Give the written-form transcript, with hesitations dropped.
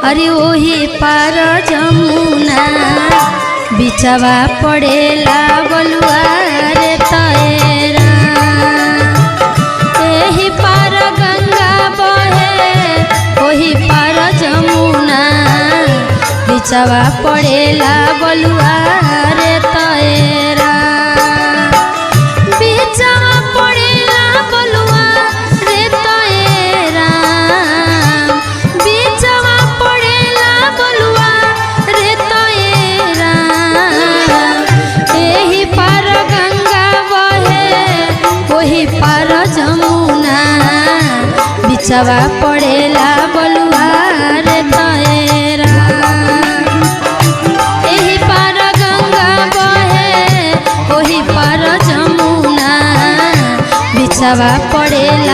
अरे ओही पार जमुना बिचवा पड़ेला बलुआ रे तैरा। एही पार गंगा बहे ओही पार जमुना बिचवा पड़ेला बलुआ रे तैरा। बिचवा पड़ेला बलुआ रे तैरा। बिचवा पड़ेला बलुआ रे तैरा। एही पार गंगा बहे ओही पार जमुना बिचवा पड़ेला बलुआ रे तैरा। एही पार गंगा बहे ओही पार जमुना बिचवा पड़ेला